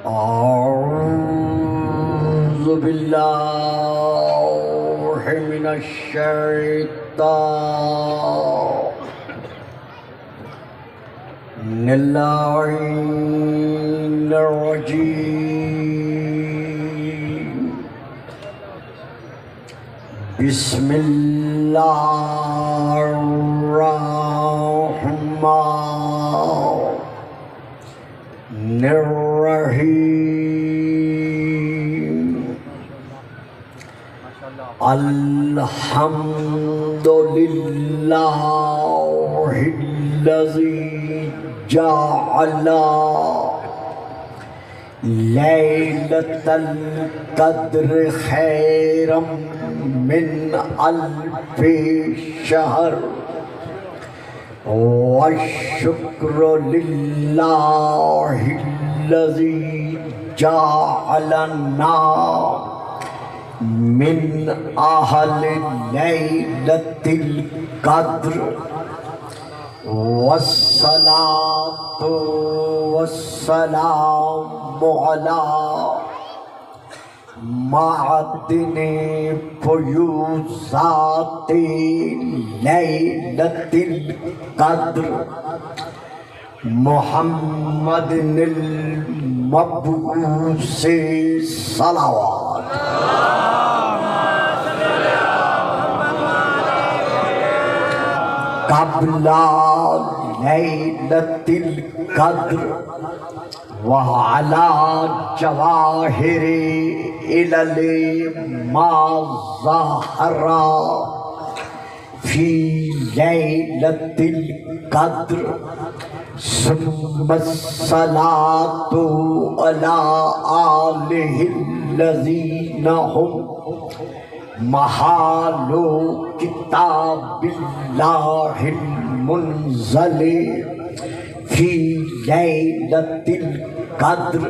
أعوذ بالله من الشيطان اللعين الرجيم. بسم الله الرحمن الرحيم. الحمد لله الذي جعل ليلة القدر خيرا من ألف شهر. والشكر لله الذي جعلنا من أهل ليلة القدر. والصلاة والسلام على معدن فيوزات ليلة القدر محمد المبعوث صلوات. قبل ليلة القدر وعلى جواهر إلى ما ظهر في ليلة القدر. ثم الصلاة على آله الذين هم محال كتاب الله المنزل في ليلة القدر.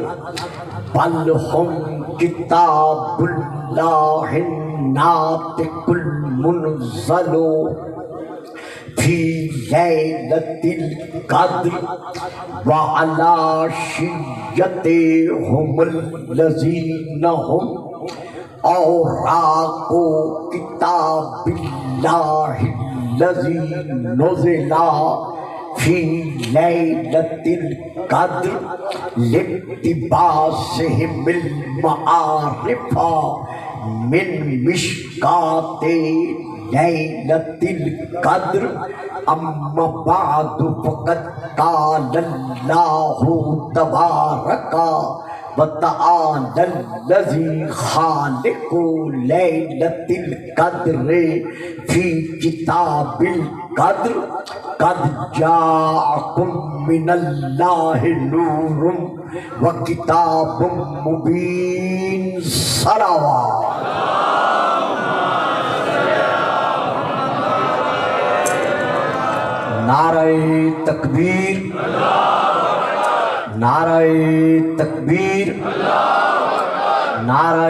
بل هم كتاب الله الناطق المنزل في ليلة القدر. وعلى شيعتهم الذين هم أوراق كتاب الله الذي نزل في ليلة القدر لاقتباسهم المعارف من مشكات ليلة القدر. أما بعد فقد قال الله تبارك وتعالى الذي خالق ليلة القدر في كتاب القدر. قد جاءكم من الله نور وكتاب مبين صلوات. نعرہ تکبیر، نعرہ تکبیر، نعرہ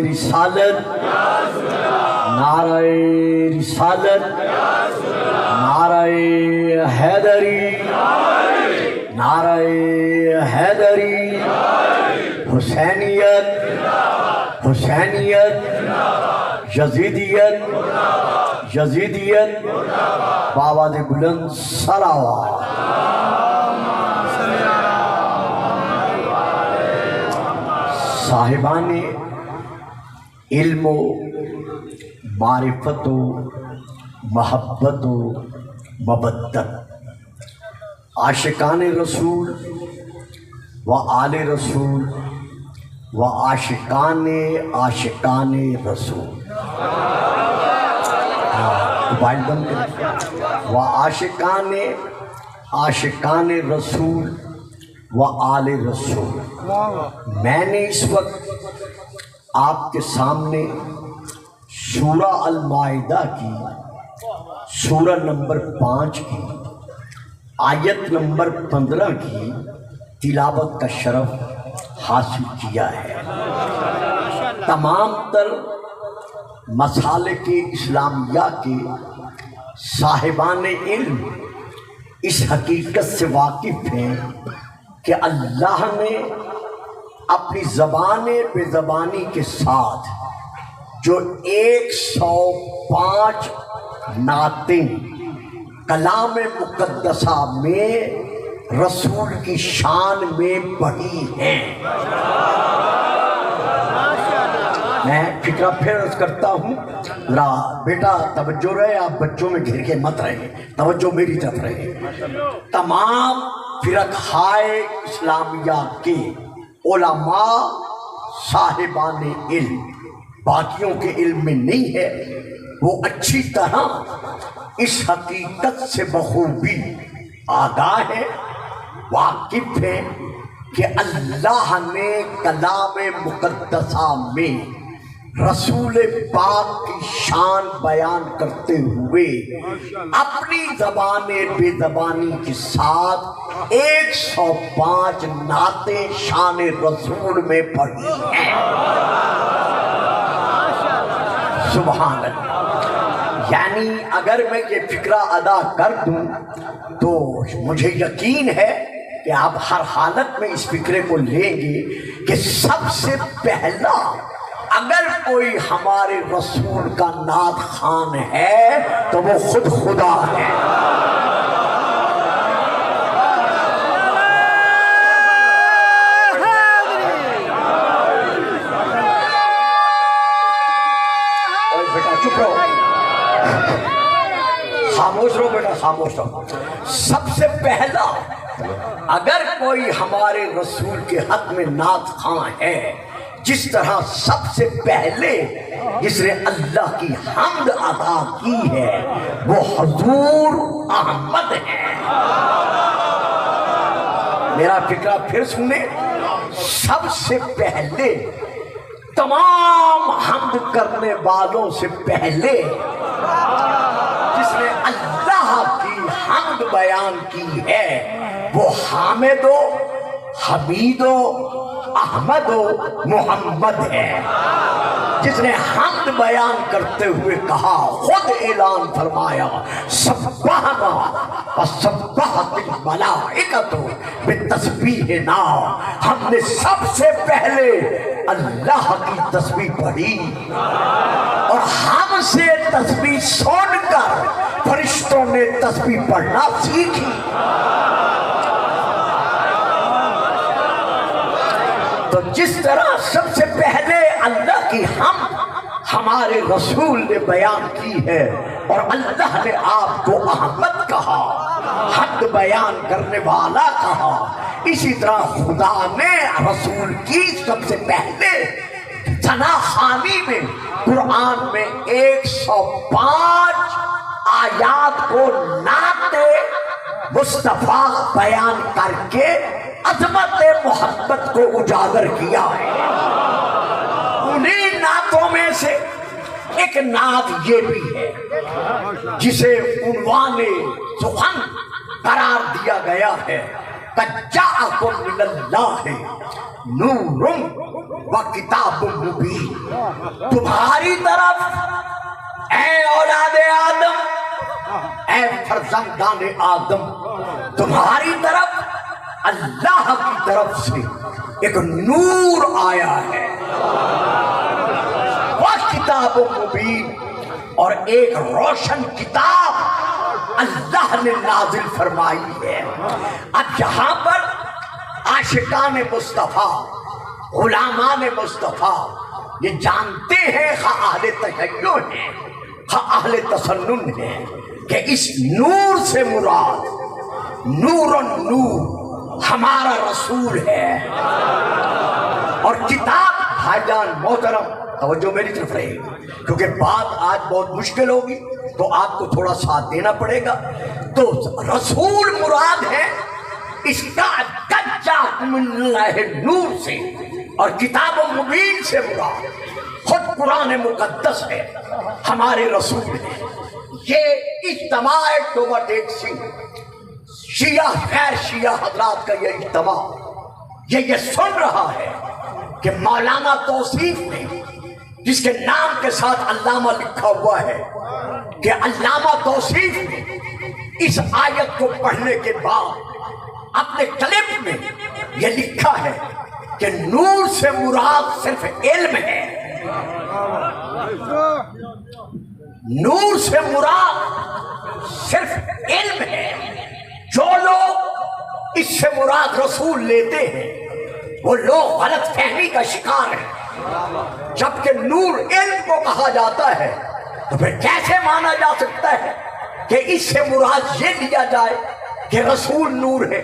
رسالت، نعرہ رسالت، نعرہ حیدری، نعرہ حیدری، حسینیت، حسینیت، یزیدیت، یزیدیت، بآواز بلند صلوات. صاحبان علم و معرفت و محبت و مودت، عاشقان رسول و آل رسول و عاشقان رسول، و عاشقان رسول و آل رسول. میں نے اس وقت آپ کے سامنے سورہ المائدہ کی سورہ نمبر 5 کی آیت نمبر 15 کی تلاوت کا شرف حاصل کیا ہے. تمام تر مسالک اسلامیہ کے صاحبان علم اس حقیقت سے واقف ہیں کہ اللہ نے اپنی زبان بے زبانی کے ساتھ جو 105 نعتیں کلام مقدسہ میں رسول کی شان میں پڑھی ہیں. میں فکرہ پھر عرض کرتا ہوں، لا بیٹا توجہ رہے، آپ بچوں میں گھر کے مت رہے، توجہ میری طرف رہے. تمام فرقہائے اسلامیہ کے علماء صاحبان علم، باقیوں کے علم میں نہیں ہے، وہ اچھی طرح اس حقیقت سے بخوبی آگاہ ہے، واقف ہے کہ اللہ نے کلام مقدسہ میں رسول پاک کی شان بیان کرتے ہوئے اپنی زبان بے زبانی کے ساتھ 105 نعتیں شان رسول میں پڑھی ہیں. سبحان اللہ. یعنی اگر میں یہ فکرہ ادا کر دوں تو مجھے یقین ہے کہ آپ ہر حالت میں اس فکرے کو لیں گے کہ سب سے پہلا اگر کوئی ہمارے رسول کا نعت خوان ہے تو وہ خود خدا ہے. بیٹا چپ رہو، خاموش رہو بیٹا، خاموش رہو. سب سے پہلا اگر کوئی ہمارے رسول کے حق میں نعت خواں ہے، جس طرح سب سے پہلے جس نے اللہ کی حمد ادا کی ہے وہ حضور احمد ہے. میرا فکرہ پھر سنیں. سب سے پہلے تمام حمد کرنے والوں سے پہلے جس نے اللہ کی حمد بیان کی ہے وہ حامد و حمید و احمد و محمد ہے. جس نے حمد بیان کرتے ہوئے کہا، خود اعلان فرمایا، سبحنا وسبحت الملائکۃ بتسبیحنا. ہم نے سب سے پہلے اللہ کی تسبیح پڑھی اور ہم سے تسبیح سن کر فرشتوں نے تسبیح پڑھنا سیکھی. تو جس طرح سب سے پہلے اللہ کی حمد ہمارے رسول نے بیان کی ہے اور اللہ نے آپ کو احمد کہا، حمد بیان کرنے والا کہا، اسی طرح خدا نے رسول کی سب سے پہلے ثنا خوانی میں قرآن میں 105 آیات کو نعت مصطفیٰ بیان کر کے عظمت محبت کو اجاگر کیا ہے. انہیں نعتوں میں سے ایک نعت یہ بھی ہے جسے عنوان سخن قرار دیا گیا ہے، قد جاءکم من اللہ نور و کتاب مبین. تمہاری طرف اے اولاد آدم، اے فرزندان آدم، تمہاری طرف اللہ کی طرف سے ایک نور آیا ہے، وہ کتاب مبین، اور ایک روشن کتاب اللہ نے نازل فرمائی ہے. اب یہاں پر عاشقان مصطفیٰ، غلامان مصطفیٰ یہ جانتے ہیں، خواہ اہل تشیع ہیں خواہ اہل تسنن ہیں، کہ اس نور سے مراد نور النور ہمارا رسول ہے. اور کتاب بھائی جان محترم توجہ میری طرف رہے گی، کیونکہ بات آج بہت مشکل ہوگی تو آپ کو تھوڑا ساتھ دینا پڑے گا. تو رسول مراد ہے اس کا قد جاءکم من اللہ نور سے، اور کتاب مبین سے مراد خود قرآن مقدس ہے، ہمارے رسول ہے. یہ اجتماع شیعہ غیر شیعہ حضرات کا یہ اجتماع یہ سن رہا ہے کہ مولانا توصیف نے، جس کے نام کے ساتھ علامہ لکھا ہوا ہے، کہ علامہ توصیف نے اس آیت کو پڑھنے کے بعد اپنے کلپ میں یہ لکھا ہے کہ نور سے مراد صرف علم ہے، نور سے مراد صرف علم ہے۔ جو لوگ اس سے مراد رسول لیتے ہیں وہ لوگ غلط فہمی کا شکار ہیں۔ جبکہ نور علم کو کہا جاتا ہے تو پھر کیسے مانا جا سکتا ہے کہ اس سے مراد یہ لیا جائے کہ رسول نور ہے؟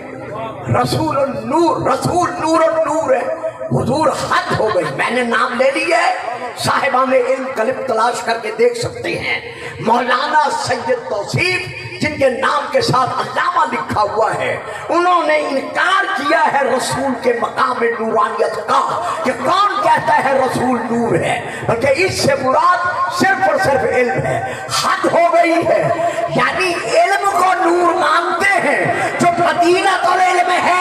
رسول النور، رسول نور النور ہے۔ حضور حد ہو گئی، میں نے نام لے لیا ہے، صاحبان علم کلپ تلاش کر کے دیکھ سکتے ہیں۔ مولانا سید توصیف جن کے نام کے ساتھ علامہ لکھا ہوا ہے، انہوں نے انکار کیا ہے رسول کے مقام نورانیت کا، کہ کون کہتا ہے رسول نور ہے، بلکہ اس سے مراد صرف اور صرف علم ہے۔ حد ہو گئی ہے، یعنی علم کو نور مانتے ہیں جو مدینہ العلم ہے۔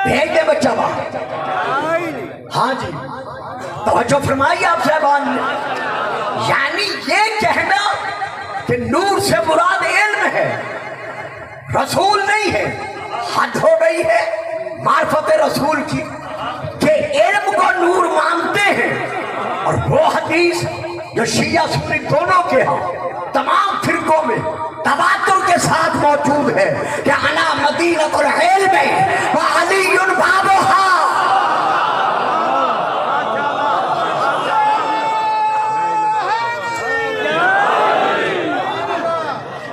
بھیج دے بچہ وہاں، ہاں جی توجہ فرمائی آپ صاحبان نے۔ یعنی یہ کہنا کہ نور سے مراد علم ہے، رسول نہیں ہے، حد ہو گئی ہے معرفت رسول کی، کہ علم کو نور مانتے ہیں۔ اور وہ حدیث جو شیعہ سنی دونوں کے ہاں تمام فرقوں میں تواتر کے ساتھ موجود ہے کہ انا مدینۃ العلم وعلی بابھا،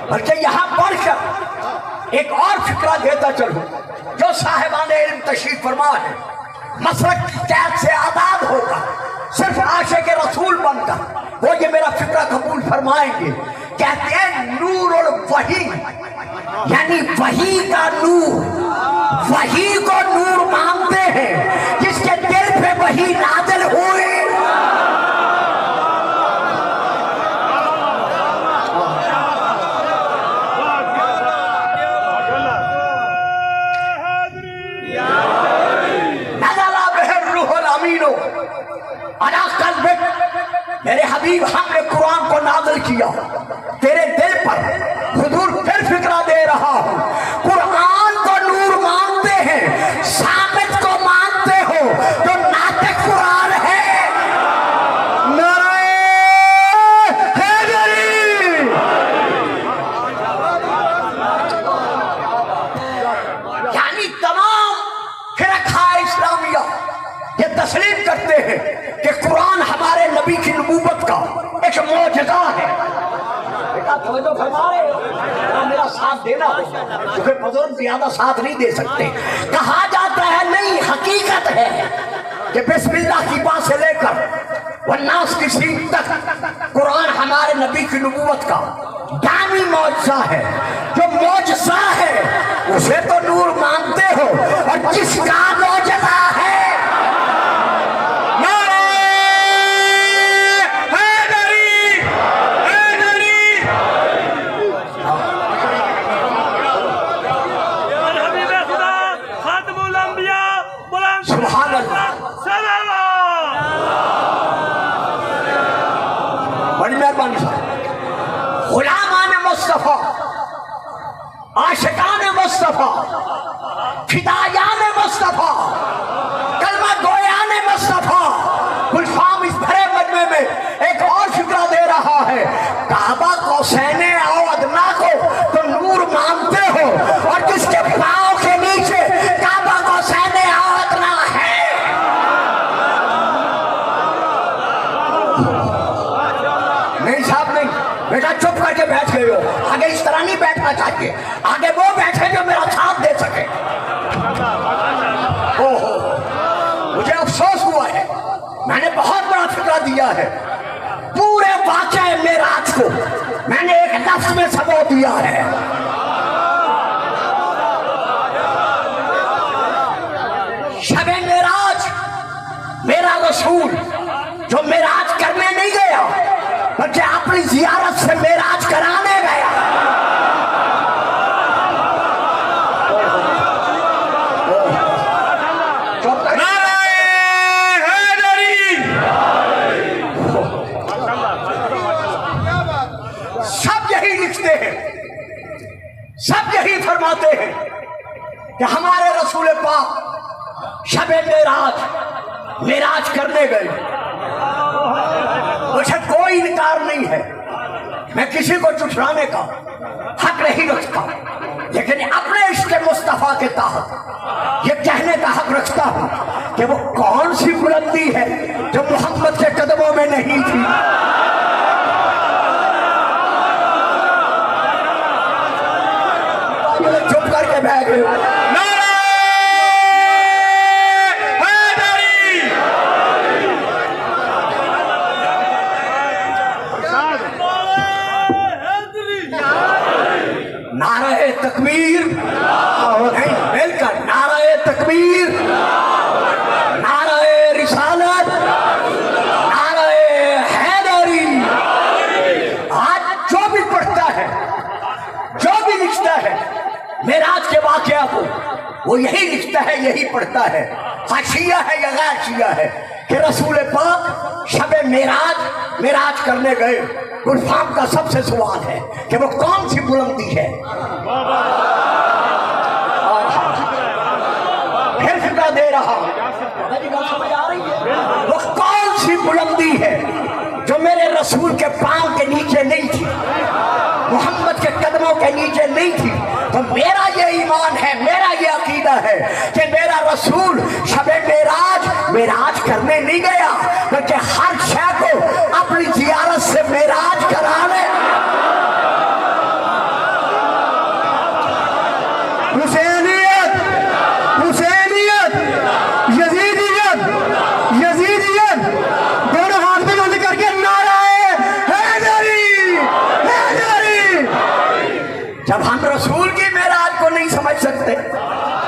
بلکہ یہاں پڑھ کر ایک اور فکرہ دیتا چلوں، جو صاحبان علم تشریف فرما ہے مسلک کی قید سے آزاد ہوگا، صرف عاشق رسول بن کر وہ یہ میرا فکرہ قبول فرمائیں گے۔ کہتے ہیں نور الوحی، یعنی وحی کا نور، وحی کو نور مانتے ہیں جس کے دل پہ وحی نازل ہوئی۔ میرے حبیب ہم نے قرآن کو نازل کیا تیرے دل پر، حضور پھر فکرہ دے رہا ہوں، قرآن کو نور مانتے ہیں، ثابت کو مانتے ہو جو ناطق قرآن ہے۔ نعرہ حیدری، یعنی تمام فرقہ اسلامیہ یہ تسلیم کرتے ہیں کہ قرآن ہمارے نبی کی نبوت کا ایک معجزہ ہے۔ بیٹا توجہ فرما رہے ہو، میرا ساتھ دینا ہو کیونکہ بزرگ زیادہ ساتھ نہیں دے سکتے۔ کہا جاتا ہے نہیں، حقیقت ہے کہ بسم اللہ کی بات سے لے کر والناس کی سین تک قرآن ہمارے نبی کی نبوت کا دائمی معجزہ ہے۔ جو معجزہ ہے اسے تو نور مانتے ہو، اور جس کا معجزہ ہے غلامان مصطفیٰ، عاشقان مصطفیٰ، فدایان مصطفیٰ، کلمہ گویان مصطفیٰ، گلفام اس بھرے مجمع میں ایک اور فکرہ دے رہا ہے۔ کعبہ قوسین او ادنا کو تو نور مانتے ہو، اور جس کے پاؤں کے نیچے کعبہ قوسین او ادنا ہے۔ نہیں صاحب نہیں، بیٹا چپ کر کے بیٹھ گئے ہو، آگے اس طرح نہیں بیٹھنا چاہیے، آگے وہ بیٹھے جو میرا ساتھ دے سکے۔ مجھے افسوس ہوا ہے، میں نے بہت بڑا فکرہ دیا ہے، پورے واقعہ معراج کو میں نے ایک لفظ میں سبو دیا ہے۔ شب معراج میرا رسول جو معراج کرنے نہیں گیا بلکہ اپنی زیارت سے معراج کرانے گیا۔ نعرہ کہ ہمارے رسول پاک شب معراج کرنے گئے. مجھے کوئی انکار نہیں ہے، میں کسی کو جھٹلانے کا حق نہیں رکھتا، لیکن اپنے عشق مصطفیٰ کے تحت یہ کہنے کا حق رکھتا ہوں کہ وہ کون سی بلندی ہے جو محمد کے قدموں میں نہیں تھی. چپ کر کے بیٹھ گئے. نعرہ تکبیر، مل کر نعرہ تکبیر، نعرہ رسالت، نعرہ حیدری. آج جو بھی پڑھتا ہے، جو بھی لکھتا ہے معراج کے واقعہ کو، وہ یہی لکھتا ہے، یہی پڑھتا ہے، خواہ شیعہ ہے یا غیر شیعہ ہے، کہ رسول پاک شب معراج کرنے گئے. گلفام کا سب سے سوال ہے کہ وہ کون سی بلندی ہے. پھر فکر دے رہا وہ کون سی بلندی ہے جو میرے رسول کے پاؤں کے نیچے نہیں تھی، محمد کے قدموں کے نیچے نہیں تھی. تو میرا یہ ایمان ہے، میرا یہ عقیدہ ہے کہ میرا رسول شب معراج کرنے نہیں گیا، بلکہ ہر شے کو اپنی زیارت سے معراج کرانے. حسینیت، یزیدیت دونوں ہاتھ میں بند کر کے نعرہ حیدری. جب ہم رسول کی معراج کو نہیں سمجھ سکتے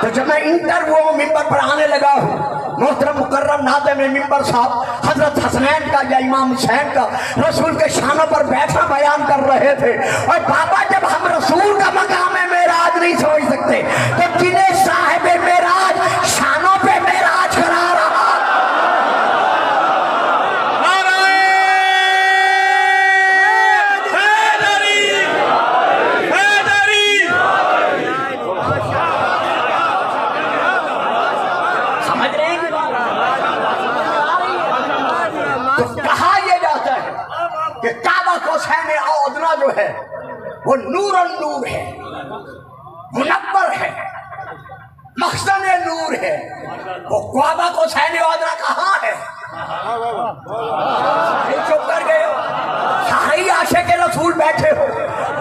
تو جب میں انٹرویو ممبر پر آنے لگا ہوں، محترم مکرم ناظم ممبر صاحب حضرت حسنین کا یا امام حسین کا رسول کے شانوں پر بیٹھا بیان کر رہے تھے. اور بابا جب ہم رسول کا مقام معراج نہیں سمجھ سکتے تو جنہیں صاحب معراج شانوں پہ معراج کرا رہا. تو کہا یہ جاتا ہے کہ کعبہ قوسین ادنیٰ جو ہے وہ نور النور ہے، منور ہے، مخزن نور ہے. وہ کعبہ قوسین ادنیٰ کہاں ہے؟ چپ کر گئے ہو، سارے عاشق رسول بیٹھے ہو.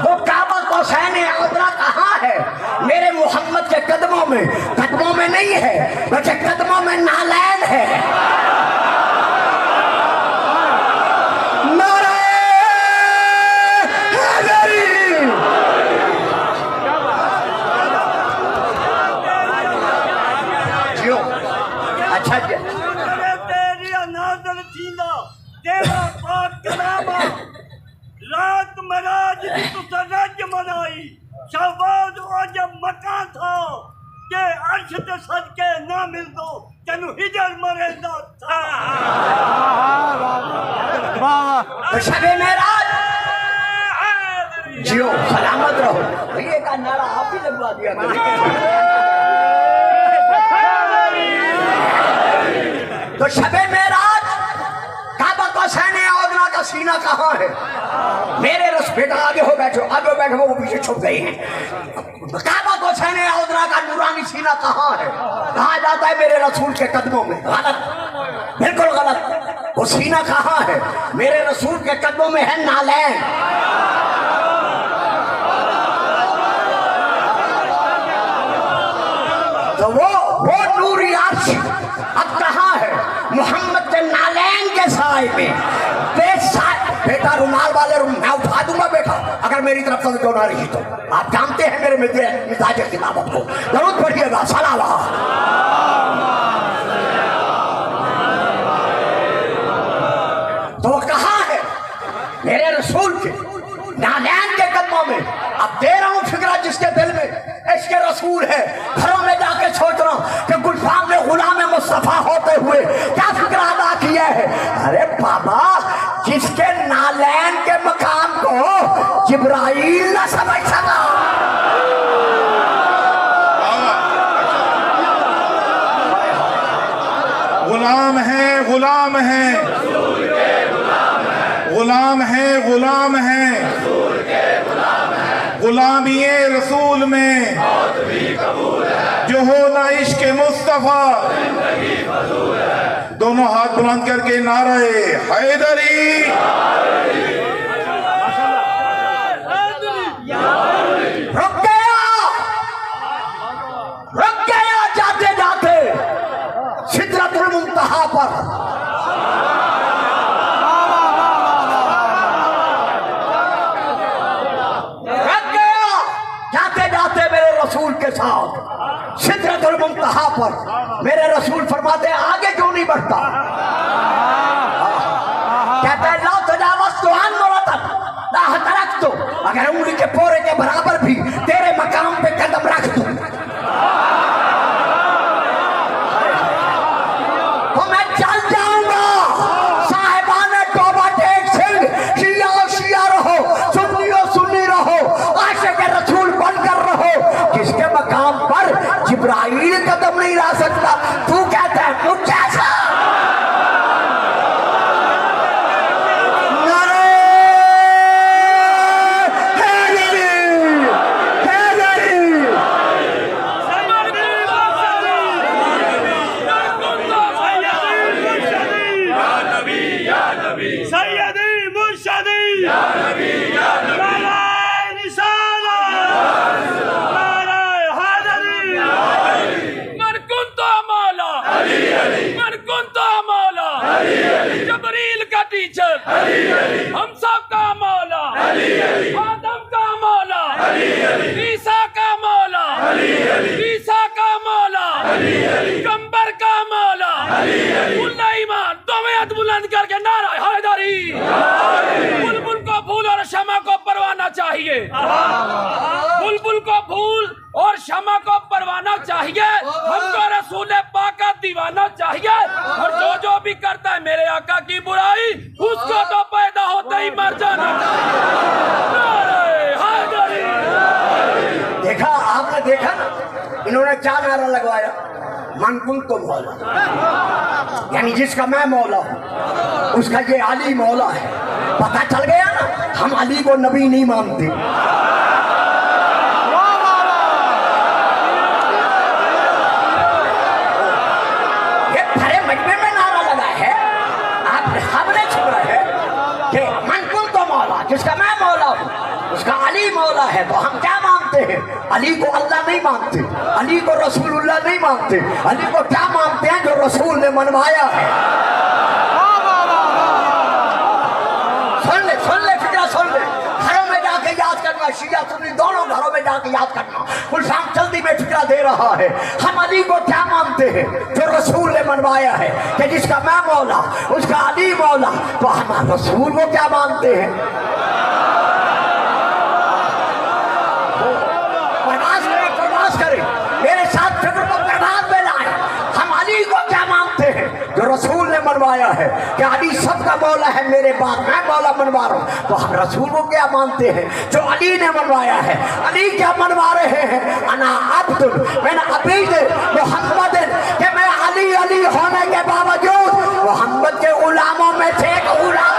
وہ کعبہ قوسین ادنیٰ کہاں ہے؟ میرے محمد کے قدموں میں نہیں ہے، بلکہ قدموں میں نالین ہے. اچھا جی، رات معراج دی تو رج منائی، شہباز عجب مکان تھا کہ عرش تے صدقے نہ مل دو تینو ہجر مرے دا تھا. شب معراج جیو سلامت رہو. یہ کا نعرہ آپ ہی لگوا دیا تو شب معراج کعبہ قوسین ادنیٰ کا سینہ کہاں ہے؟ میرے بیٹا آگے ہو بیٹھو، وہ پیچھے چھپ گئے ہیں. کعبہ قوسین ادنیٰ کا نورانی سینہ کہاں ہے؟ کہا جاتا ہے میرے رسول کے قدموں میں. غلط، بالکل غلط. وہ سینہ کہاں ہے؟ میرے رسول کے قدموں میں ہے نالین. تو وہ نوری عرش اب کہاں ہے؟ محمد کے نالین کے سائے میں. بیٹا رومال والے میں اٹھا دوں گا بیٹا اگر میری طرف سے جو نہ رہی تو. آپ جانتے ہیں میرے مزاج خطابت کو. ضرور پڑھیے گا. صلوات. تو وہ کہاں ہے؟ میرے رسول کے نالین کے قدموں میں. اب دے رہا ہوں فکرہ جس کے دل میں عشق رسول ہے، گھروں میں جا کے سوچ رہا ہوں کہ گلفام نے غلام مصطفیٰ ہوتے ہوئے کیا فکر ادا کیا ہے. ارے بابا، جس کے نالین کے مقام کو جبرائیل نہ سمجھ سکا، غلام ہیں غلام ہیں غلام ہیں غلام ہیں غلامی رسول میں جو ہو نہ عشق مصطفیٰ. دونوں ہاتھ بلند کر کے نعرہ حیدری. رک گیا جاتے جاتے سدرۃ المنتہا پر. رک گیا جاتے جاتے میرے رسول کے ساتھ سدرۃ المنتہا پر. میرے رسول فرماتے ہیں آگے کیوں نہیں بڑھتا؟ کہتے ہیں لا تجاوزت عن مرتب لا ترکت، اگر انگلی کے پورے کے برابر بھی تیرے مقام پہ قدم رکھ دوں تو میں چل جاؤں گا. صاحبان توبہ ٹیک سنگھ، شیعہ شیعہ رہو، سنی سنی رہو، عاشق رسول بن کر رہو. جس کے مقام پر جبرائیل قدم نہیں رکھ سکتا تو کہتا ہے مجھ جیسا. جبریل کا ٹیچر ہم سب کا مولا، آدم کا مولا، عیسیٰ کا مولا، عیسیٰ کا مولا، پیغمبر کا مولا. اللہ ایمان دونوں ہاتھ بلند کر کے نعرہ حیدری. بلبل کو پھول اور شمع کو پروانہ چاہیے، بلبل کو پھول اور شمع کو پروانہ چاہیے. ہم کو رسول پاک کا دیوانہ چاہیے، اور جو بھی کرتا ہے میرے آقا کی برائی اس کو تو پیدا ہوتے ہی مر جانا چاہیے. دیکھا آپ نے دیکھا نا انہوں نے کیا نعرہ لگوایا؟ من کنت مولا، یعنی جس کا میں مولا ہوں اس کا یہ علی مولا ہے. پتہ چل گیا نا ہم علی کو نبی نہیں مانتے. یہ بھرے مجمع میں نعرہ لگا ہے، آپ ہم نے چھوڑا ہے کہ من کنت مولا، جس کا میں مولا ہوں اس کا علی مولا ہے. تو ہم کیا مانتے ہیں؟ علی کو اللہ نہیں مانتے، علی کو رسول اللہ نہیں مانتے. علی کو کیا مانتے ہیں؟ جو رسول نے منوایا ہے. سن لے فکرہ سن لے. گھروں میں جا کے یاد کرنا، شیعہ سنی دونوں گھروں میں جا کے یاد کرنا. گلشان جلدی میں فکرہ دے رہا ہے. ہم علی کو کیا مانتے ہیں؟ جو رسول نے منوایا ہے کہ جس کا میں مولا اس کا علی مولا. تو ہم رسول کو کیا مانتے ہیں؟ پرواز کریں میرے ساتھ فکر کو پرواز میں لائیں. ہم علی کو کیا مانتے ہیں؟ جو رسول نے منوایا ہے کہ علی سب کا مولا ہے، میرے بعد میں مولا منوا رہا ہوں. تو ہم رسول کو کیا مانتے ہیں؟ جو علی نے منوایا ہے. علی کیا منوا رہے ہیں؟ انا عبد من عبید محمد، کہ میں علی علی ہونے کے باوجود محمد کے غلاموں میں سے ایک غلام.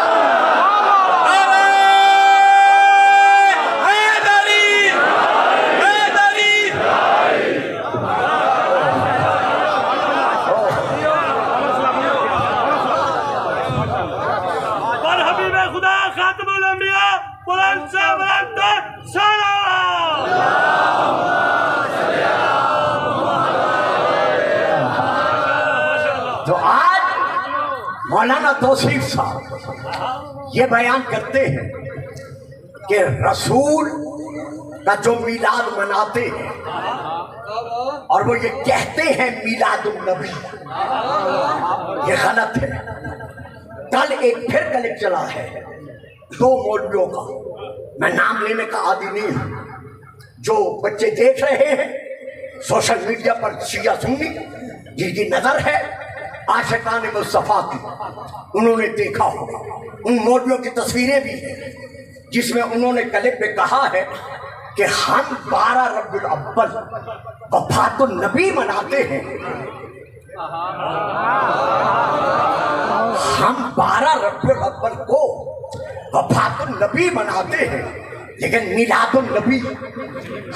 تو آج مولانا توصیف صاحب یہ بیان کرتے ہیں کہ رسول کا جو میلاد مناتے ہیں اور وہ یہ کہتے ہیں میلاد النبی، یہ غلط ہے. کل ایک پھر کلپ چلا ہے 2 مولویوں کا، میں نام لینے کا عادی نہیں ہوں، جو بچے دیکھ رہے ہیں سوشل میڈیا پر شیعہ سنی، جن کی نظر ہے عاشقان مصطفیٰ کی، انہوں نے دیکھا ہوگا. ان مولویوں کی تصویریں بھی ہیں جس میں انہوں نے کلپ میں کہا ہے کہ ہم 12 ربیع الاول وفات النبی مناتے ہیں. ہم 12 ربیع الاول کو وفات النبی مناتے ہیں، لیکن میلاد النبی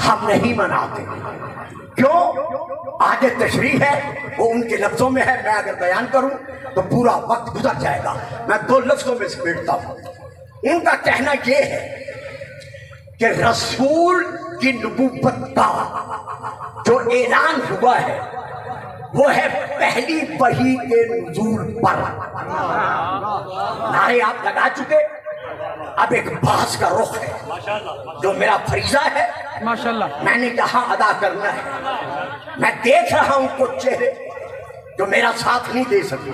ہم نہیں مناتے۔ کیوں؟ آگے تشریح ہے، وہ ان کے لفظوں میں ہے، میں اگر بیان کروں تو پورا وقت گزر جائے گا، میں 2 لفظوں میں سمیٹتا ہوں۔ ان کا کہنا یہ ہے کہ رسول کی نبوت کا جو اعلان ہوا ہے وہ ہے پہلی وحی کے نزول پر۔ نعرے آپ لگا چکے، اب ایک بحث کا رخ ہے جو میرا فریضہ ہے، میں نے یہاں ادا کرنا ہے۔ میں دیکھ رہا ہوں کچھ چہرے جو میرا ساتھ نہیں دے سکتے،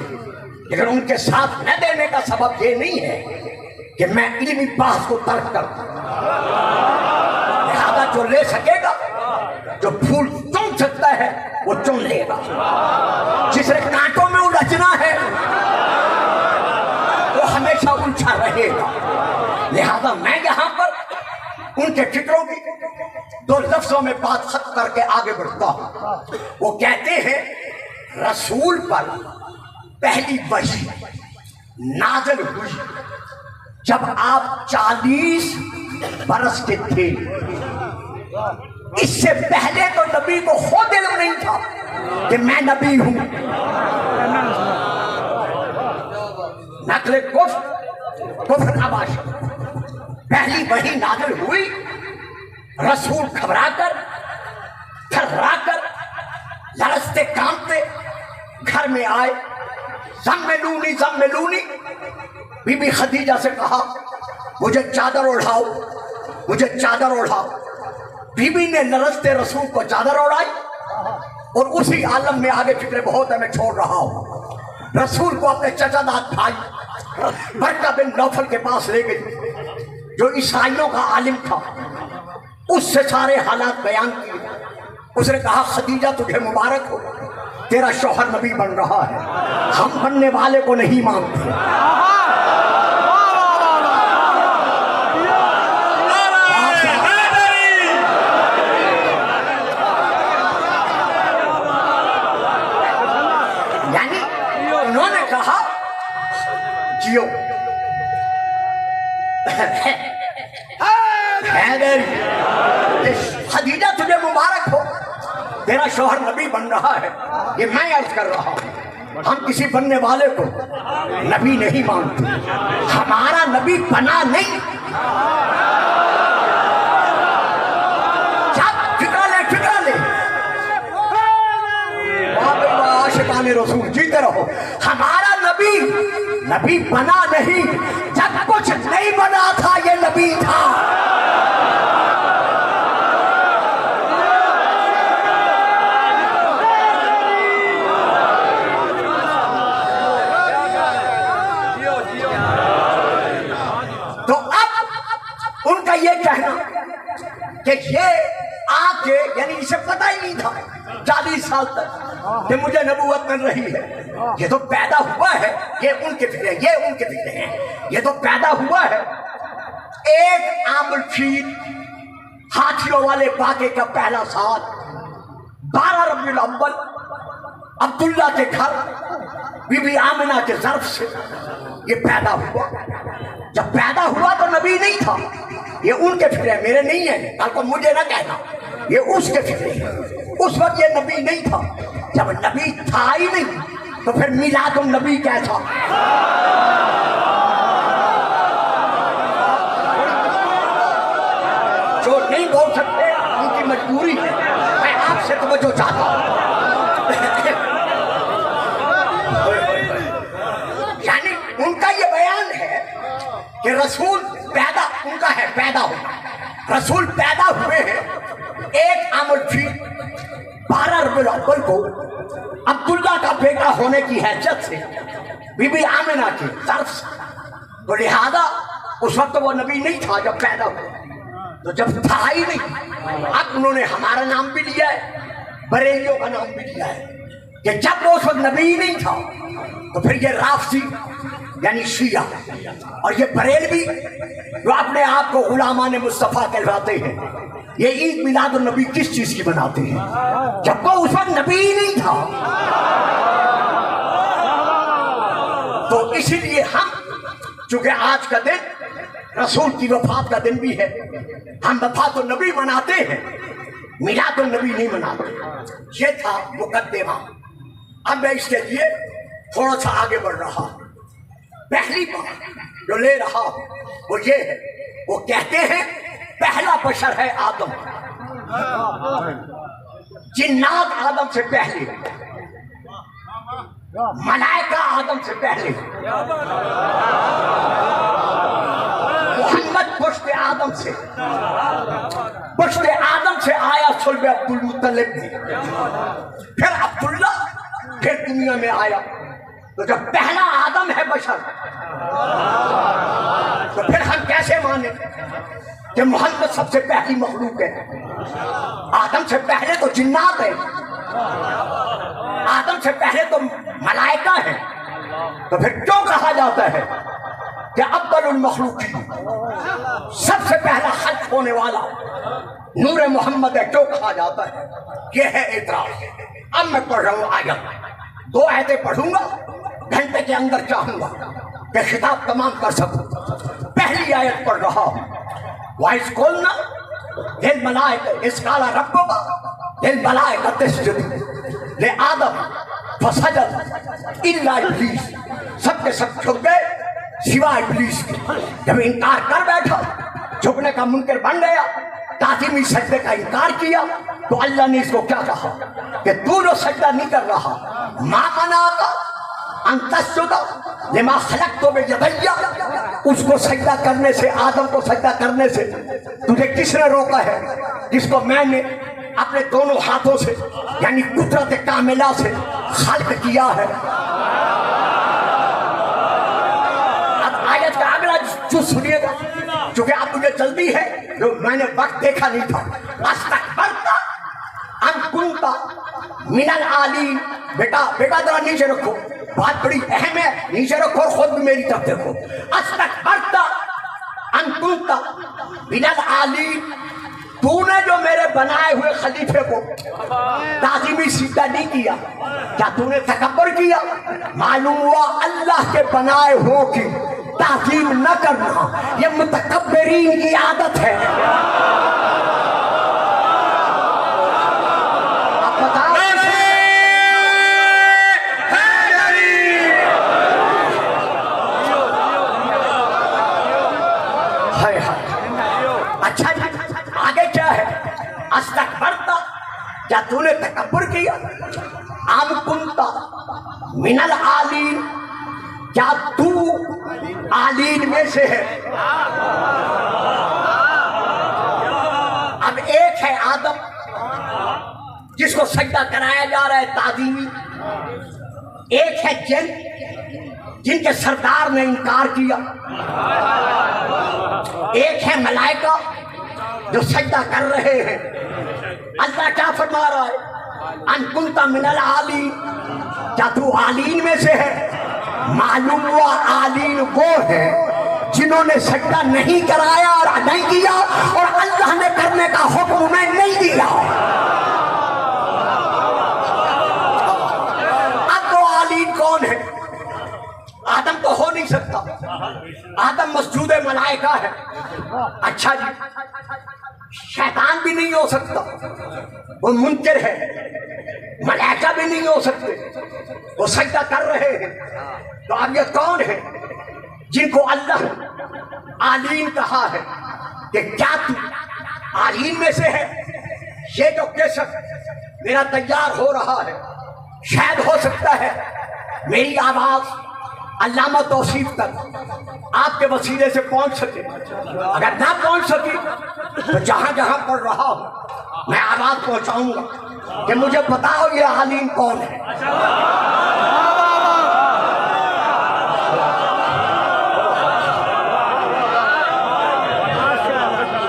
لیکن ان کے ساتھ نہ دینے کا سبب یہ نہیں ہے کہ میں علمی بحث کو ترک کرتا ہوں۔ لہذا جو لے سکے گا، جو پھول چن سکتا ہے وہ چن لے گا، جسے کانٹوں میں الجھنا ہے وہ ہمیشہ الجھا رہے گا۔ لہذا میں یہاں پر ان کے فکروں کی 2 لفظوں میں بات ختم کر کے آگے بڑھتا ہوں۔ وہ کہتے ہیں رسول پر پہلی وحی نازل ہوئی جب آپ 40 برس کے تھے۔ اس سے پہلے تو نبی کو خود علم نہیں تھا کہ میں نبی ہوں۔ نقل کفر کا باشد۔ پہلی وحی نازل ہوئی، رسول گھبرا کر تھرا کر لرزتے کانپتے گھر میں آئے۔ زملونی بی بی خدیجہ سے کہا مجھے چادر اڑھاؤ، مجھے چادر اڑھاؤ۔ بی بی نے لرزتے رسول کو چادر اڑائی، اور اسی عالم میں آگے فکر بہت ہے میں چھوڑ رہا ہوں۔ رسول کو اپنے چچا داد بھائی برقہ بن نوفل کے پاس لے گئی جو عیسائیوں کا عالم تھا، اس سے سارے حالات بیان کیے۔ اس نے کہا خدیجہ تجھے مبارک ہو، تیرا شوہر نبی بن رہا ہے، ہم بننے والے کو نہیں مانتے۔ یعنی انہوں نے کہا جیو خدیجہ تجھے مبارک ہو، تیرا شوہر نبی بن رہا ہے۔ یہ میں عرض کر رہا ہوں، ہم کسی بننے والے کو نبی نہیں مانتے، ہمارا نبی بنا نہیں۔ فکر لے عاشقان رسول جیتے رہو۔ ہمارا نبی بنا نہیں، جب کچھ نہیں بنا تھا یہ نبی تھا۔ تو اب ان کا یہ کہنا کہ یہ آ کے یعنی اسے پتہ ہی نہیں تھا 40 سال تک کہ مجھے نبوت مل رہی ہے، یہ تو پیدا ہوا ہے، یہ ان کے فکرے ہیں، یہ تو پیدا ہوا ہے۔ ایک عام الفیل ہاتھیوں والے باغے کا پہلا سال 12 ربیع الاول عبداللہ کے گھر بی بی آمنہ کے ظرف سے یہ پیدا ہوا۔ جب پیدا ہوا تو نبی نہیں تھا، یہ ان کے فکرے میرے نہیں ہیں، کل کو مجھے نہ کہنا، یہ اس کے فکرے ہیں۔ اس وقت یہ نبی نہیں تھا، جب نبی تھا ہی نہیں تو پھر میلاد النبی کیسا؟ جو نہیں بول سکتے ان کی مجبوری ہے، میں آپ سے توجہ چاہتا ہوں۔ یعنی ان کا یہ بیان ہے کہ رسول پیدا ان کا ہے پیدا ہوا، رسول پیدا ہوئے ہیں 1 عام الفیل 12 ربیع الاول کو عبداللہ کا بیٹا ہونے کی حیثیت سے بی بی آمنہ کے طرف سے، تو لہذا اس وقت وہ نبی نہیں تھا جب پیدا ہوا، تو جب تھا ہی نہیں اب انہوں نے ہمارا نام بھی لیا ہے، بریلیوں کا نام بھی لیا ہے کہ جب وہ اس وقت نبی نہیں تھا تو پھر یہ رافضی یعنی شیعہ اور یہ بریلوی جو اپنے آپ کو غلامان مصطفیٰ کہلاتے ہیں، یہ عید میلاد النبی کس چیز کی مناتے ہیں جب وہ اس وقت نبی ہی نہیں تھا؟ تو اسی لیے ہم چونکہ آج کا دن رسول کی وفات کا دن بھی ہے، ہم وفات النبی مناتے ہیں، میلاد النبی نہیں مناتے۔ یہ تھا مقدمہ۔ اب میں اس کے لیے تھوڑا سا آگے بڑھ رہا ہوں۔ پہلی بات جو لے رہا ہوں وہ یہ ہے، وہ کہتے ہیں پہلا بشر ہے آدم، جنات آدم سے پہلے، ملائکہ آدم سے پہلے، محمد پشت آدم سے، پشت آدم سے آیا صلب عبد المطلب بھی، پھر عبداللہ، پھر دنیا میں آیا۔ تو جب پہلا آدم ہے بشر تو پھر ہم کیسے مانیں کہ محمد سب سے پہلی مخلوق ہے؟ آدم سے پہلے تو جنات ہیں، آدم سے پہلے تو ملائکہ ہیں، تو پھر کیوں کہا جاتا ہے کہ افضل المخلوقین، سب سے پہلا خلق ہونے والا نور محمد ہے؟ کیوں کہا جاتا ہے؟ یہ ہے اعتراض۔ اب میں پڑھ رہا ہوں آیت، 2 آیتیں پڑھوں گا، گھنٹے کے اندر چاہوں گا کہ خطاب تمام کر سکوں۔ پہلی آیت پڑھ رہا ہوں، وَإِذْ قُلْنَا لِلْمَلَائِكَةِ إِذْ قَالَ رَبُّكَ لِلْمَلَائِكَةِ اسْجُدُوا لِآدَمَ فَسَجَدُوا إِلَّا إِبْلِيسَ، سب کے سب جھک گئے سوائے ابلیس کے۔ جب انکار کر بیٹھا، جھکنے کا منکر بن گیا، تعظیمی سجدے کا انکار کیا، تو اللہ نے اس کو کیا کہا کہ تو جو سجدہ نہیں کر رہا، ما منعک ان تسجد لما خلقت بیدی، اس کو سجدہ کرنے سے، آدم کو سجدہ کرنے سے تجھے کس نے روکا ہے؟ جس کو میں نے اپنے دونوں ہاتھوں سے یعنی قدرت کاملہ سے خلق کیا ہے۔ اب آیت کا اگلا جو سنیے گا، چونکہ اب مجھے جلدی ہے، جو میں نے وقت دیکھا نہیں تھا۔ استکبرت ان کنت من العالین، بیٹا ذرا نیچے رکھو، بات بڑی اہم ہے، نیچے رکھو اور خود بھی میری طرف دیکھو۔ استکبرت ان کنت من العالین، تو نے جو میرے بنائے ہوئے خلیفے کو تعظیمی سجدہ نہیں کیا، کیا تو نے تکبر کیا؟ معلوم ہوا اللہ کے بنائے ہو کی تعظیم نہ کرنا یہ متکبرین کی عادت ہے۔ آپ بتاؤ، اچھا جی آگے کیا ہے؟ استکبرت، کیا تو نے تکبر کیا؟ ام کنت من العالین، کیا تو عالین میں سے ہے؟ اب ایک ہے آدم جس کو سجدہ کرایا جا رہا ہے تعظیمی، ایک ہے جن جن کے سردار نے انکار کیا، ایک ہے ملائکہ جو سجدہ کر رہے ہیں۔ اللہ کیا فرما رہا ہے؟ ان کنت من العالین، کیا تو عالین میں سے ہے؟ معلوم ہوا عالین وہ ہے جنہوں نے سجدہ نہیں کرایا اور نہیں کیا، اور اللہ نے کرنے کا حکم انہیں نہیں دیا۔ اب وہ عالین کون ہے؟ آدم تو ہو نہیں سکتا، آدم مسجود ملائکہ ہے۔ اچھا جی، شیطان بھی نہیں ہو سکتا، وہ منکر ہے، ملائکہ بھی نہیں ہو سکتے، وہ سجدہ کر رہے ہیں۔ تو اب یہ کون ہے جن کو اللہ عالین کہا ہے کہ کیا تو عالین میں سے ہے؟ یہ جو کیسٹ میرا تیار ہو رہا ہے، شاید ہو سکتا ہے میری آواز علامہ توصیف تک آپ کے وسیلے سے پہنچ سکے۔ اگر نہ پہنچ سکی تو جہاں جہاں پڑھ رہا ہوں میں آواز پہنچاؤں گا کہ مجھے بتاؤ یہ عالین کون ہے۔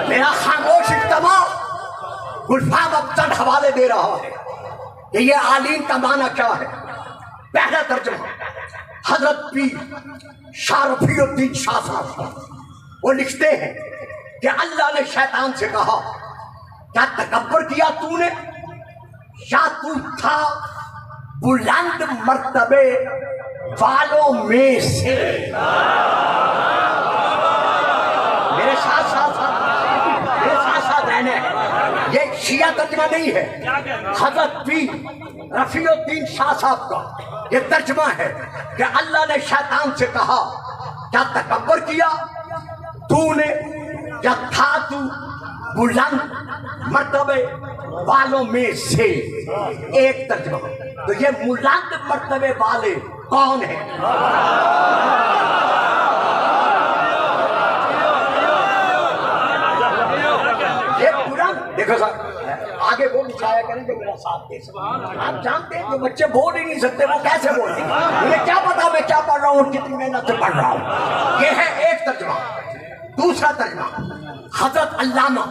میرا خاموش اجتماع گلفام ابتر حوالے دے رہا ہے کہ یہ عالین کا معنی کیا ہے۔ پہلا ترجمہ حضرت پیر شاہ رفیع الدین شاہ صاحب وہ لکھتے ہیں کہ اللہ نے شیطان سے کہا کیا تکبر کیا تو نے، یا تو تھا بلند مرتبے بالوں میں سے. میرے ساتھ رہنا ہے. یہ شیعہ ترجمہ نہیں ہے، حضرت پیر رفیع الدین شاہ صاحب کا یہ ترجمہ ہے کہ اللہ نے شیطان سے کہا کیا تکبر کیا تو نے، یا تھا تو بلند مرتبے والوں میں سے. ایک ترجمہ. تو یہ بلند مرتبے والے کون ہیں؟ یہ بلند. دیکھو صاحب آگے وہ بچھایا کریں جو میرا ساتھ دے سکتے. آپ جانتے ہیں جو بچے بول ہی نہیں سکتے وہ کیسے بول رہے ہیں؟ انہیں کیا پتا میں کیا پڑھ رہا ہوں اور کتنی محنت سے پڑھ رہا ہوں. یہ ہے ایک ترجمہ. دوسرا ترجمہ حضرت علامہ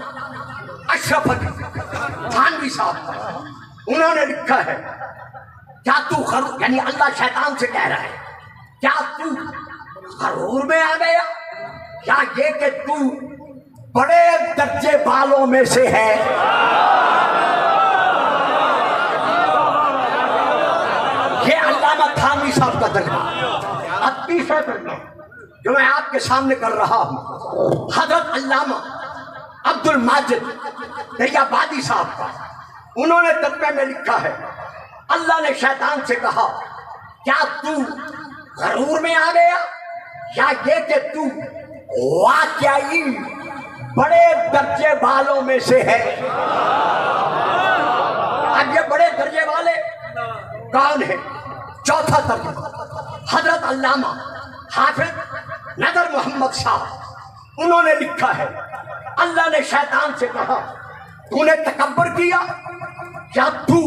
اشرف علی تھانوی صاحب کا. انہوں نے لکھا ہے کیا تو یعنی اللہ شیطان سے کہہ رہا ہے کیا تو غرور میں آ گیا، یا یہ کہ تو بڑے درجے والوں میں سے ہے. یہ علامہ تھانوی صاحب کا ترجمہ. اب تیسرا ترجمہ جو میں آپ کے سامنے کر رہا ہوں حضرت علامہ عبد الماجد دریابادی صاحب کا. انہوں نے ترجمے میں لکھا ہے اللہ نے شیطان سے کہا کیا تو غرور میں آ گیا، یا یہ کہ تو واقعی بڑے درجے والوں میں سے ہے. اب یہ بڑے درجے والے کون ہیں؟ چوتھا ترجمہ حضرت علامہ حافظ نظر محمد صاحب. انہوں نے لکھا ہے اللہ نے شیطان سے کہا تو نے تکبر کیا، کیا تو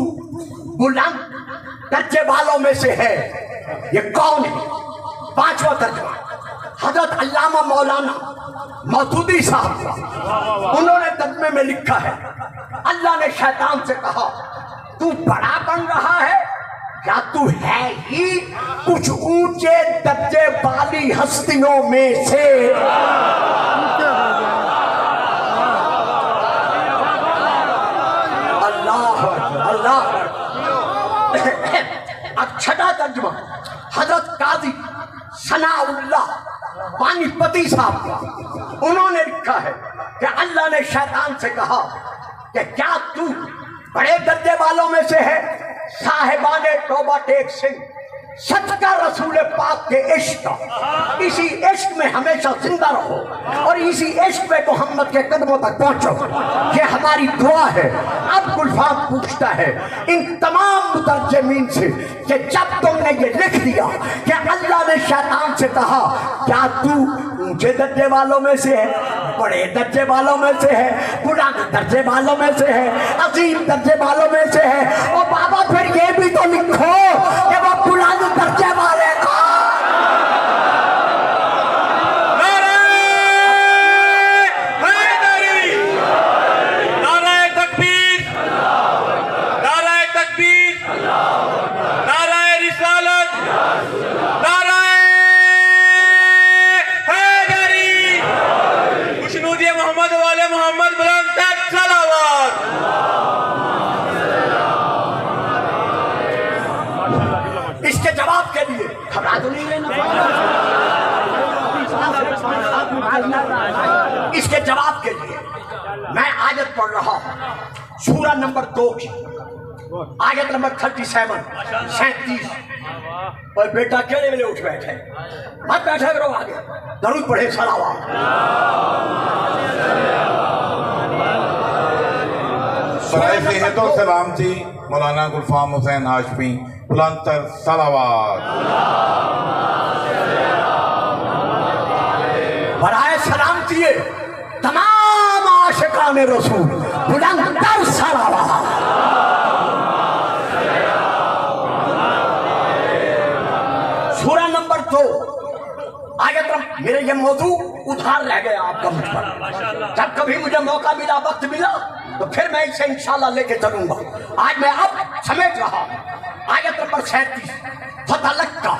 بلند درجے والوں میں سے ہے. یہ کون ہے؟ پانچواں ترجمہ حضرت علامہ مولانا مودودی صاحب کا. انہوں نے ترجمے میں لکھا ہے اللہ نے شیطان سے کہا تو بڑا بن رہا ہے، یا تو ہے ہی کچھ اونچے درجے والی ہستیوں میں سے. اللہ. اب چھٹا ترجمہ حضرت قاضی ثناء اللہ پانی پتی صاحب کا. انہوں نے لکھا ہے کہ اللہ نے شیطان سے کہا کہ کیا تو بڑے درجے والوں میں سے ہے، صاحبان توبہ ٹیک سنگھ سچ کا رسول پاک کے عشق کا. اسی عشق میں ہمیشہ زندہ رہو اور اسی عشق میں محمد کے قدموں تک پہنچو. یہ ہماری دعا ہے. اب گلفام پوچھتا ہے ان تمام مترجمین سے کہ جب تم نے یہ لکھ دیا کہ اللہ نے شیطان سے کہا کیا تو اونچے درجے والوں میں سے ہے، بڑے درجے والوں میں سے ہے، بلند درجے والوں میں سے ہے، عظیم درجے والوں میں سے ہے، اور بابا پھر یہ بھی تو لکھو کہ وہ بلند درجے والے کا. اس کے جواب کے لیے گھبرا تو نہیں لینا. اس کے جواب کے لیے میں آیت پڑھ رہا ہوں سورہ نمبر 2 کی آیت نمبر 37. اور بیٹا کیڑے ویلے اٹھ بیٹھے، مت بیٹھا کرو، آگے درود پڑھے صلوات. برائے صحت و سلامتی مولانا گلفام حسین ہاشمی بلند تر صلوات. برائے سلامتی تمام عاشقان رسول بلند تر صلوات. سورہ نمبر 2 آیت میرے یہ موضوع ادھار رہ گیا آپ کا مجھ پر. جب کبھی مجھے موقع ملا، وقت ملا تو پھر میں اسے انشاءاللہ لے کے چلوں گا. آج میں اب سمیٹ رہا ہوں آیت نمبر 37. فتلقى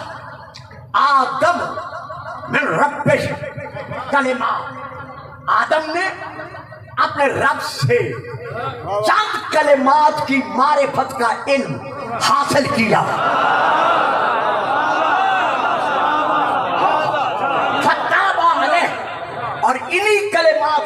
آدم من ربه کلمات. آدم نے اپنے رب سے چند کلمات کی معرفت کا علم حاصل کیا.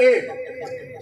1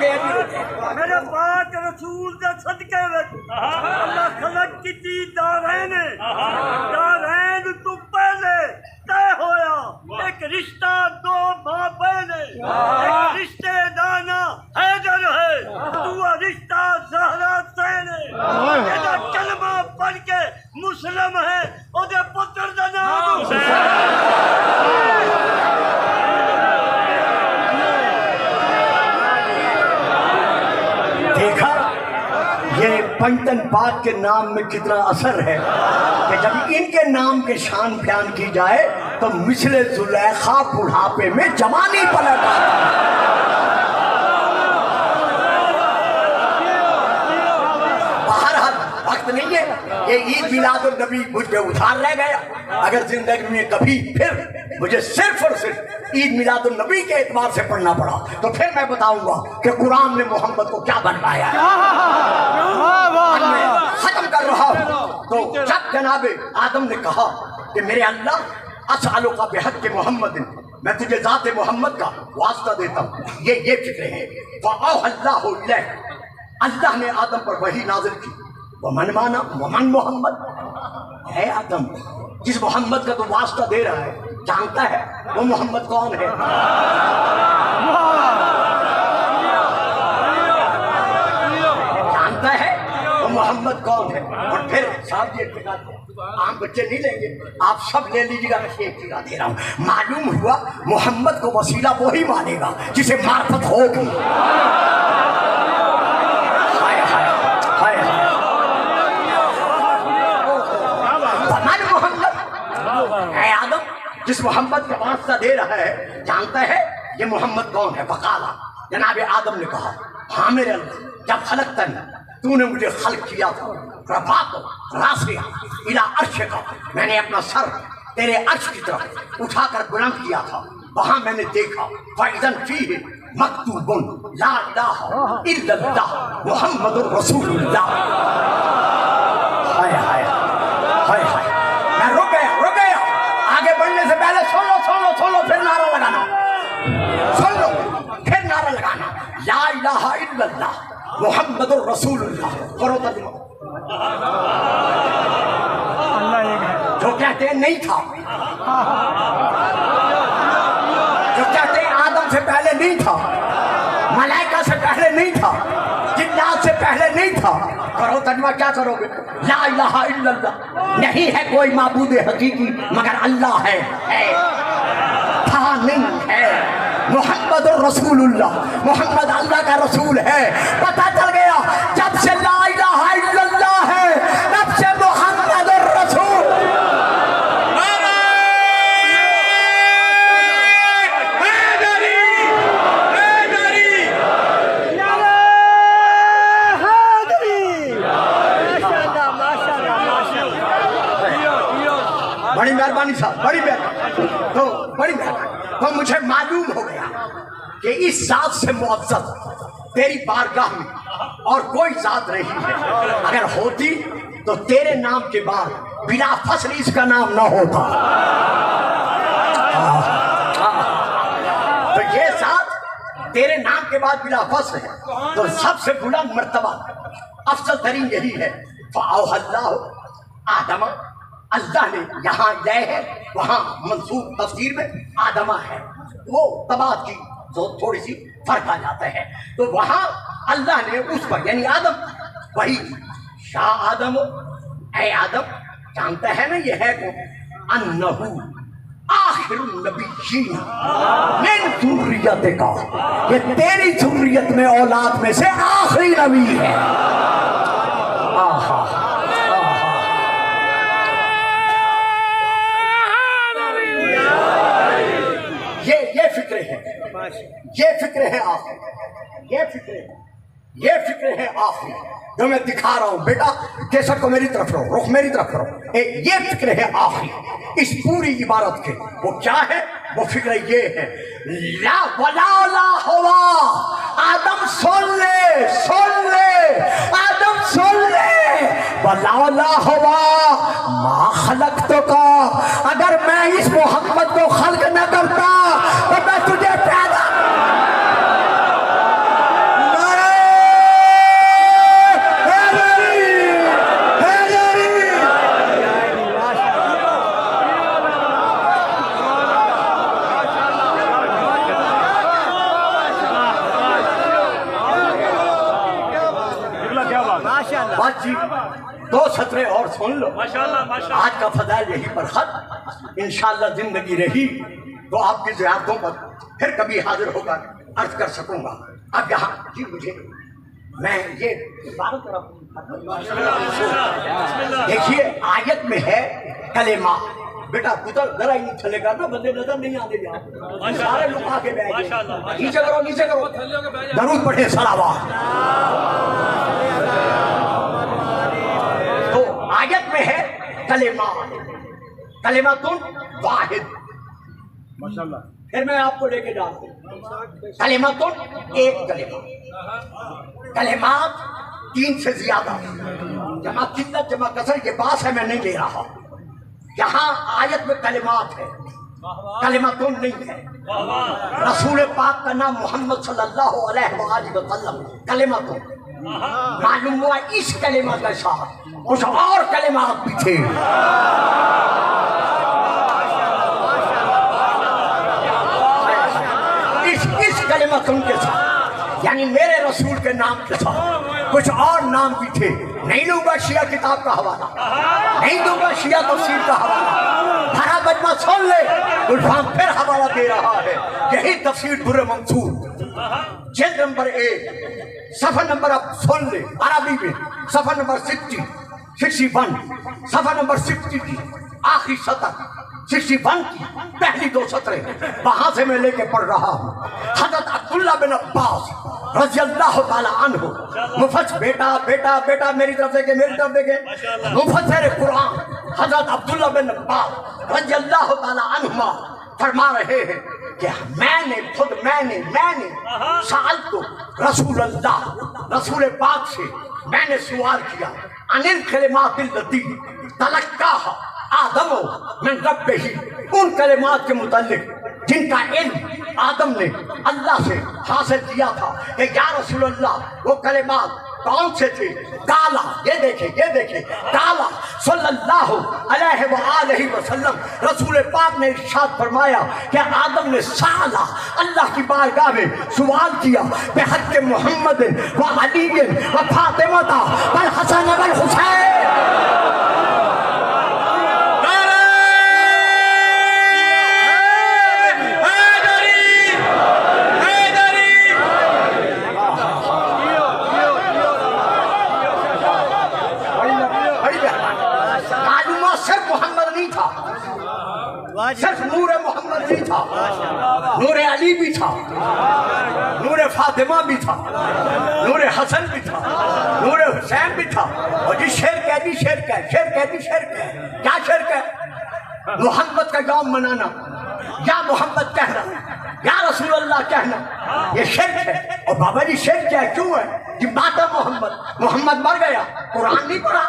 گیا جی میرے پاک رسول دے صدقے وچ اللہ خلق کیتی دارین تو پہلے طے ہویا ایک رشتہ دو ماں بہن ایک رشتے دانا حیدر ہے تو رشتہ زہرا حسین ہے جہاں کلمہ پڑھ کے مسلم ہے او دے پتر دا نام حسین دیکھا یہ پنجتن پاک کے نام میں کتنا اثر ہے کہ جب ان کے نام کے شان بیان کی جائے تو مثل زلیخا بڑھاپے میں جوانی پلٹ آتا ہے۔ بہرحال وقت نہیں ہے، یہ عید میلاد النبی مجھ پہ ادھار رہ گیا۔ اگر زندگی میں کبھی پھر مجھے صرف اور صرف عید میلاد النبی کے اعتبار سے پڑھنا پڑا تو پھر میں بتاؤں گا کہ قرآن نے محمد کو کیا بنوایا ہے۔ میں ختم کر رہا ہوں تو جب جناب آدم نے کہا کہ میرے اللہ اسألک بحق محمد، میں تجھے ذات محمد کا واسطہ دیتا ہوں، یہ فکر ہے۔ فَأَوْحَى اللَّهُ إِلَيْهِ، اللہ نے آدم پر وحی نازل کی۔ ومن مانا ومن محمد، ہے آدم جس محمد کا تو واسطہ دے رہا ہے جانتا ہے وہ محمد کون ہے؟ جانتا ہے وہ محمد کون ہے؟ اور پھر صاحب جی اعتقاد عام بچے نہیں لیں گے، آپ سب لے لیجیے گا، میں ایک چیزہ دے رہا ہوں۔ معلوم ہوا محمد کو وسیلہ وہی مانے گا جسے معرفت ہوگی۔ ہائے ہائے ہائے ہائے، ومن محمد، اے آدم جس محمد کا واسطہ دے رہا ہے جانتا ہے یہ محمد کون ہے؟ فقالا، جناب آدم نے کہا ہاں میرے اللہ، جب خلقتنی، تو نے مجھے خلق کیا تھا، رفعت راسیہ الی عرشک، میں نے اپنا سر تیرے عرش کی طرف اٹھا کر بلند کیا تھا، وہاں میں نے دیکھا فَإِذًا فِيهِ مَكْتُوبٌ لَا إِلَٰهَ إِلَّا اللَّهُ مُحَمَّدٌ رَسُولُ اللَّهِ۔ ہائے ہائے ہائے ہائے، میں رک گیا، آگے بڑھنے سے پہلے سن لو پھر نعرہ لگانا، سن لو پھر نعرہ لگانا، لا الہ الا اللہ محمد الرسول اللہ، کرو ترجمہ۔ جو کہتے ہیں نہیں تھا، جو کہتے ہیں آدم سے پہلے نہیں تھا، ملائکہ سے پہلے نہیں تھا، جنات سے پہلے نہیں تھا، کرو ترجمہ، کیا کرو گے؟ لا الہ الا اللہ، نہیں ہے کوئی معبود حقیقی مگر اللہ ہے، تھا نہیں ہے، محمد الرسول اللہ، محمد اللہ کا رسول ہے۔ پتہ چل گیا جب سے لا الہ الا اللہ ہے تب سے محمد الرسول۔ بڑی مہربانی صاحب، بڑی مہربانی۔ تو مجھے معلوم ہو گیا کہ اس ذات سے معزز تیری بارگاہ میں اور کوئی ذات نہیں ہے، اگر ہوتی تو تیرے نام کے بعد بلا فصل اس کا نام نہ ہوتا۔ تو یہ ذات تیرے نام کے بعد بلا فصل ہے، تو سب سے بلند مرتبہ افضل ترین یہی ہے۔ فَأَوْحَى اللَّهُ آدم، اللہ نے یہاں لے ہے، وہاں منصوب تفسیر میں آدمہ ہے، وہ طبعات کی جو تھوڑی سی فرق آ جاتا ہے، تو وہاں اللہ نے اس پر یعنی آدم وہی شاہ آدم، اے آدم جانتا ہے نا یہ ہے کو انہو آخر النبیین من ذریت کا، یہ تیری ذریت میں اولاد میں سے آخری نبی ہے۔ آہا، یہ فکرے ہیں، یہ فکرے ہیں آخری، یہ فکرے ہیں آخری جو میں دکھا رہا ہوں۔ بیٹا کیسٹ کو میری طرف رہو، رخ میری طرف کرو۔ یہ فکرے ہیں آخری اس پوری عبارت کے، وہ کیا ہے؟ وہ فکر یہ ہے لا ولا لا ہوا، آدم سن لے آدم سن لے، ولا لا ہوا ما خلقتک، اگر میں اس محمد کو خلق نہ کرتا تو میں تجھے پیدا بس جی 2 سطریں اور سن لو. ماشاءاللہ ماشاءاللہ. آج کا فضائل یہی پر ختم. انشاءاللہ زندگی رہی تو آپ کی زیارتوں پر پھر کبھی حاضر ہوگا عرض کر سکوں گا. اب یہاں جی مجھے میں یہ عبارت دیکھیے آیت میں ہے کلمہ. بیٹا پتر ذرا ہی نہیں چلے گا نا, بندے نظر نہیں آنے جا, سارے لوگ آگے بیٹھ گئے. نیچے کرو نیچے کرو, درود پڑھے صلوات. تو آیت میں ہے کلمہ, کلمۃ واحد. پھر میں آپ کو لے کے جاتا ہوں. کلمۃ ایک کلمہ, کلمات 3 سے زیادہ, جمع قلت جمع کثر کے پاس ہے, میں نہیں لے رہا. یہاں آیت میں کلمات ہے, کلمۃ نہیں ہے. رسول پاک کا نام محمد صلی اللہ علیہ وآلہ وسلم کلمۃ. معلوم ہوا اس کلمہ کے ساتھ کچھ اور کلمات بھی تھے. اس کلمۃ کے ساتھ یعنی میرے رسول کے نام کے ساتھ کچھ اور نام بھی تھے. نہیں دوں گا شیعہ کتاب کا حوالہ, نہیں دوں گا شیعہ تفسیر کا حوالہ. بھرا بجمہ سن لے, گلفام پھر حوالہ دے رہا ہے. یہی تفسیر در منصور جلد نمبر 1 صفحہ نمبر, اب سن لے عربی میں, صفحہ نمبر 61 صفحہ نمبر 60 کی آخری سطر 61 کی پہلی 2 سطریں, وہاں سے میں لے کے پڑھ رہا ہوں. حضرت عبداللہ بن عباس رضی اللہ تعالی عنہ, مفسر بیٹا بیٹا بیٹا میری طرف دیکھے میری طرف دیکھے, مفسر قرآن حضرت عبداللہ بن عباس رضی اللہ تعالی عنہما فرما رہے ہیں کہ میں نے خود میں نے سوال تو رسول اللہ, رسول پاک سے میں نے سوال کیا, انل کلمات التی تلقاها آدم من ربہ, ان کلمات کے متعلق جن کا علم آدم نے اللہ سے حاصل کیا تھا کہ یا رسول اللہ وہ کلمات کون سے تھے. کالا, یہ دیکھیں کالا صلی اللہ علیہ وآلہ وسلم, رسول پاک نے ارشاد فرمایا کہ آدم نے سالا اللہ کی بارگاہ میں سوال کیا بحق محمد و علی و فاطمہ والحسن والحسین. صرف نور محمد نہیں تھا, نور علی بھی تھا, نور فاطمہ بھی تھا, نور حسن بھی تھا, نور حسین بھی تھا. اور جی شرک ہے, شرک ہے. کیا شرک ہے؟ محمد کا یوم منانا, یا محمد کہنا, یا رسول اللہ کہنا, یہ شرک ہے. اور بابا جی شرک کیا ہے, کیوں ہے؟ کہ ماتا محمد مر گیا, قرآن نہیں پڑھا.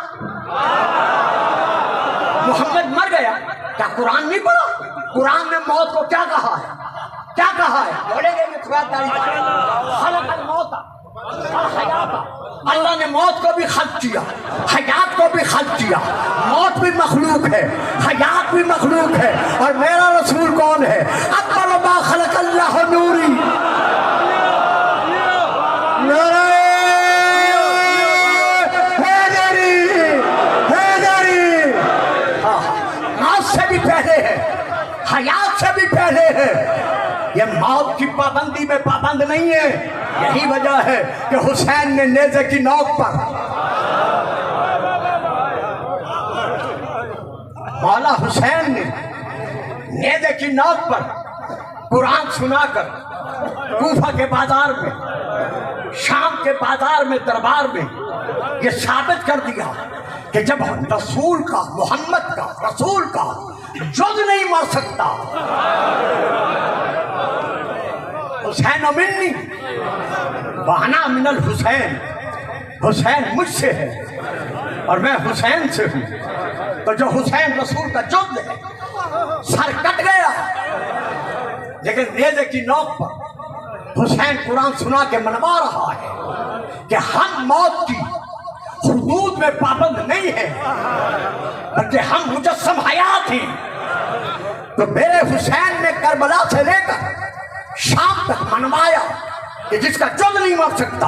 محمد مر گیا, کیا قرآن نہیں پڑھا؟ قرآن نے موت کو کیا کہا ہے, کیا کہا ہے؟ بولے گے میں تھوڑا داری خلق الموت والحیات, اللہ نے موت کو بھی خلق کیا, حیات کو بھی خلق کیا. موت بھی مخلوق ہے, حیات بھی مخلوق ہے, اور میرا رسول کون ہے؟ اکبر ما خلق اللہ نوری. حیات سے بھی پہلے ہے. یہ موت کی پابندی میں پابند نہیں ہے. یہی وجہ ہے کہ حسین نے نیزے کی نوک پر, مولا حسین نے نیزے کی نوک پر قرآن سنا کر کوفہ کے بازار میں, شام کے بازار میں, دربار میں یہ ثابت کر دیا کہ جب رسول کا, محمد کا, رسول کا جز نہیں مر سکتا. حسین منی وانا من الحسین, حسین مجھ سے ہے اور میں حسین سے ہوں. تو جو حسین رسول کا جز ہے, سر کٹ گیا, لیکن نیزے کی نوک پر حسین قرآن سنا کے منوا رہا ہے کہ ہم موت کی حدود میں پابند نہیں ہے, بلکہ ہم مجسم حیات ہیں. تو میرے حسین نے کربلا سے لے کر شام تک منوایا کہ جس کا جز نہیں مر سکتا,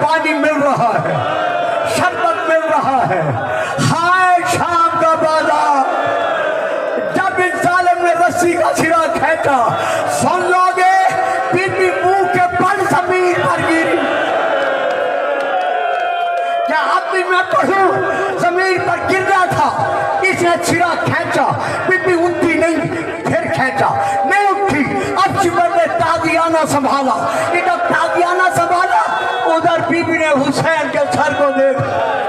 پانی مل رہا ہے، شربت مل رہا ہے۔ ہائے شام کا بازار، جب اس ظالم نے رسی کا سرا کھینچا، سن لو گے بی بی منہ کے بل زمین پر گری۔ کیا اب بھی میں پڑھوں؟ زمین پر گر رہا تھا، اس نے سرا کھینچا، بی بی اٹھی نہیں، پھر کھینچا، نہیں اٹھی۔ اب شمر نے تاغیانہ سنبھالا، ادھر تاغیانہ سنبھالا، ادھر بی بی نے حسین کے سر کو دیکھا۔